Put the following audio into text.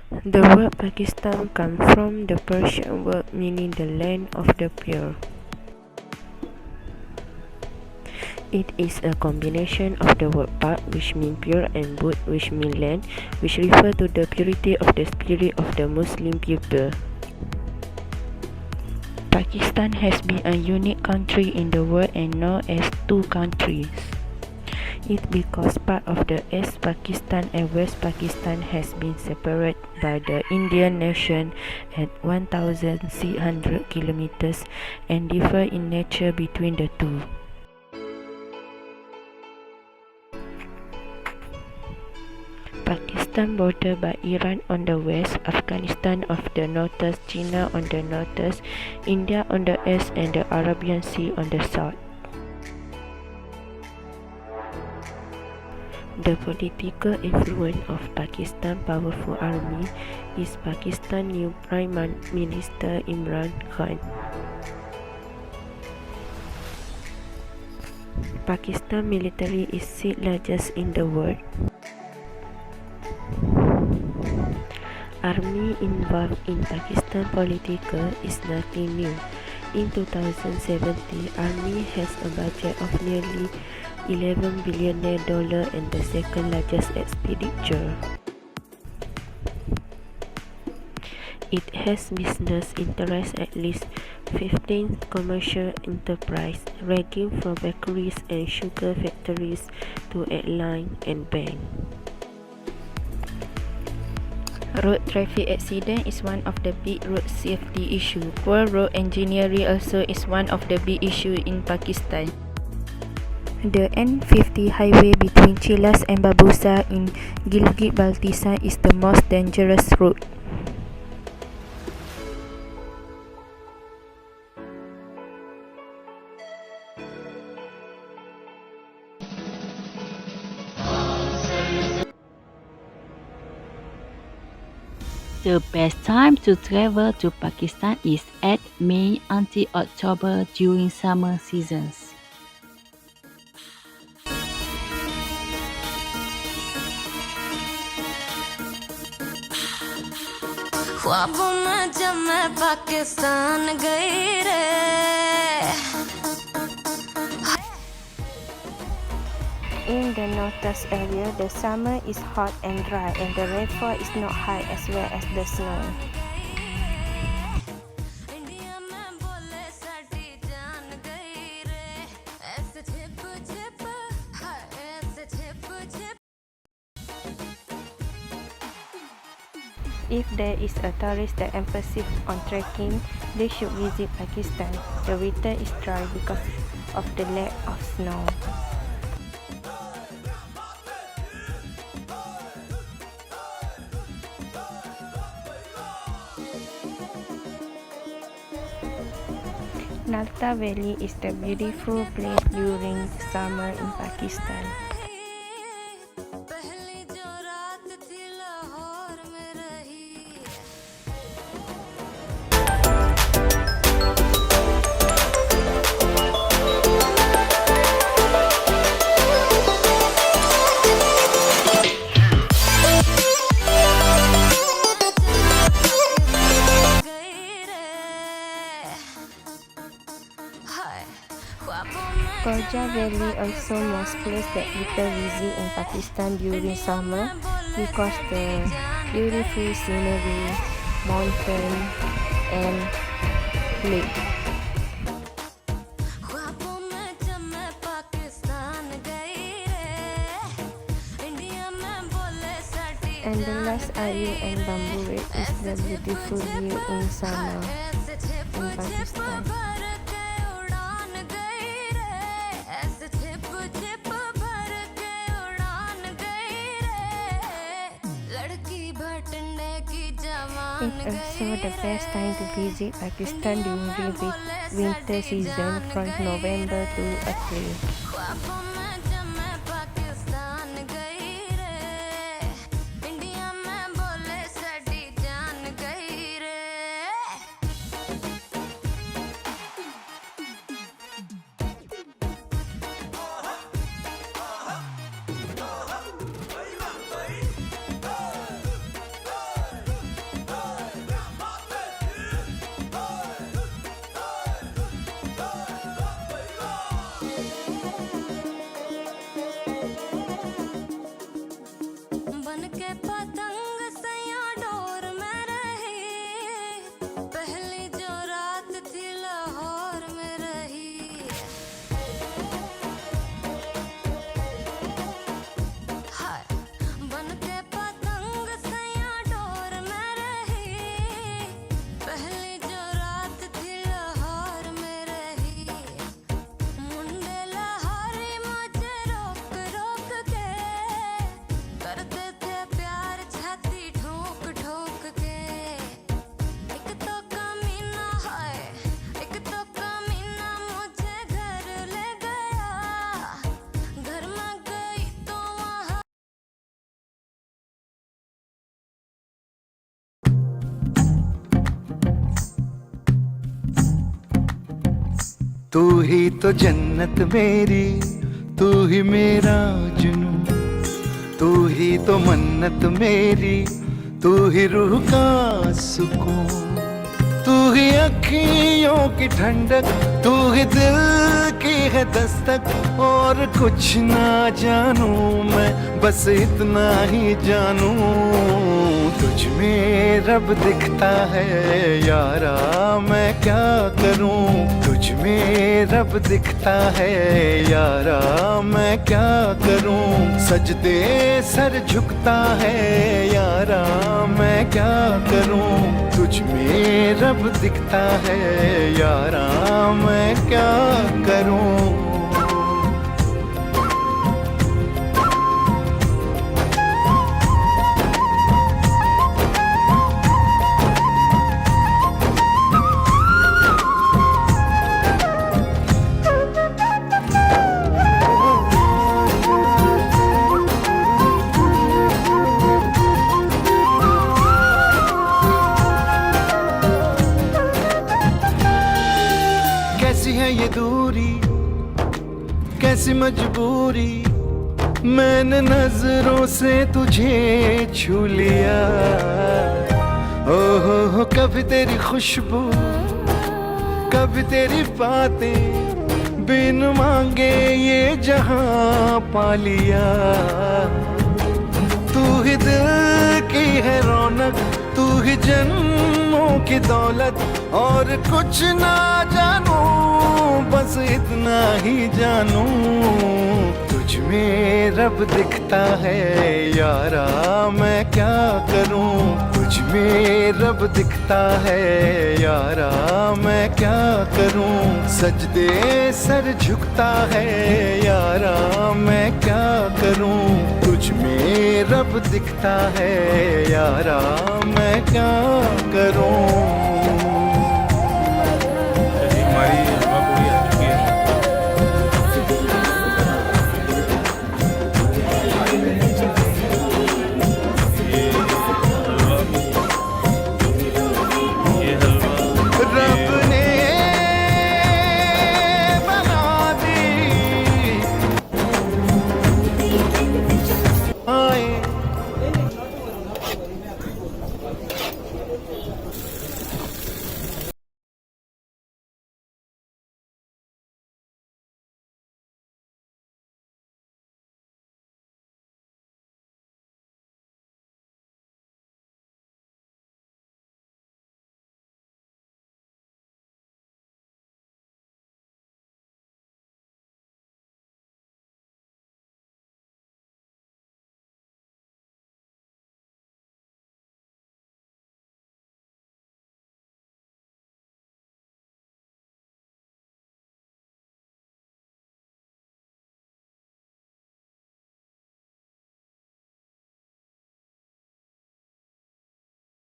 The word Pakistan comes from the Persian word meaning the land of the pure. It is a combination of the word Pak, which means pure, and Bud, which means land, which refer to the purity of the spirit of the Muslim people. Pakistan has been a unique country in the world and known as two countries. It because part of the East Pakistan and West Pakistan has been separated by the Indian nation at 1,600 kilometers and differ in nature between the two. Pakistan bordered by Iran on the west, Afghanistan on the northeast, China on the northeast, India on the east, and the Arabian Sea on the south. The political influence of Pakistan's powerful army is Pakistan's new Prime Minister Imran Khan. Pakistan military is sixth largest in the world. Army involved in Pakistan political is nothing new. In 2017, Army has a budget of nearly $11 billion and the second largest expenditure. It has business interests at least 15 commercial enterprises, ranging from bakeries and sugar factories to airlines and banks. Road traffic accident is one of the big road safety issues. Poor road engineering also is one of the big issues in Pakistan. The N50 highway between Chilas and Babusa in Gilgit-Baltistan is the most dangerous route. The best time to travel to Pakistan is at May until October during summer seasons. ख्वाबों में जब मैं पाकिस्तान गई रे In the northeast area, the summer is hot and dry and the rainfall is not high as well as the snow. India में बोले साडी जान गई रे ऐसे छिप छिप हाय ऐसे छिप छिप If there is a tourist that emphasis on trekking, they should visit Pakistan. The winter is dry because of the lack of snow. Nalta Valley is the beautiful place during summer in Pakistan. पहली जो रात थी लाहौर में रही Khoja Valley also most place that people visit in Pakistan during summer because the beautiful scenery, mountain and lake. ख्वाबों में जब मैं पाकिस्तान गई रे इंडिया में बोले साडी And the last Ayu and Bamboo Lake is the beautiful view in summer ऐसे छिप in छिप Pakistan. भर के उड़ान गई रे ऐसे छिप छिप भर के उड़ान गई रे लड़की भटने की जवान It's also the best time to visit Pakistan during the winter season from November to April. ख्वाबों में जब मैं पाकिस्तान गई रे इंडिया में बोले साडी जान गई रे बन के पतंग सैया डोर में रही पहली जो रात थी लाहौर में रही हाय बन के पतंग सैया डोर में रही पहली जो रात थी लाहौर में रही मुंडे लाहौरी मुझे रोक रोक के करते थे प्यार छाती ठोक ठोक के एक तो कमीना है एक तो कमीना मुझे घर ले गया घर में गई तो वहाँ तू ही तो जन्नत मेरी, तू ही मेरा जुनू, तू ही तो मन्नत मेरी, तू ही रूह का सुकून, तू ही अखियों की ठंडक, तू ही दिल की है दस्तक। और कुछ ना जानू मैं, बस इतना ही जानू, तुझ में रब दिखता है यारा, मैं क्या करूं। तुझ में रब दिखता है यारा, मैं क्या करूं। सजदे सर झुकता है यारा, मैं क्या करूं। तुझ में रब दिखता है यारा, मैं क्या करूं। कैसी है ये दूरी, कैसी मजबूरी, मैंने नजरों से तुझे छू लिया। ओ हो कभी तेरी खुशबू, कभी तेरी बातें, बिन मांगे ये जहां पा लिया। तू ही दिल की है रौनक, तू ही जन्मों की दौलत। और कुछ ना जानू, बस इतना ही जानू, तुझ में रब दिखता है यारा, मैं क्या करूं। तुझ में रब दिखता है यारा, मैं क्या करूं। सजदे सर झुकता है यारा, मैं क्या करूं। तुझ में रब दिखता है यारा, मैं क्या करूं।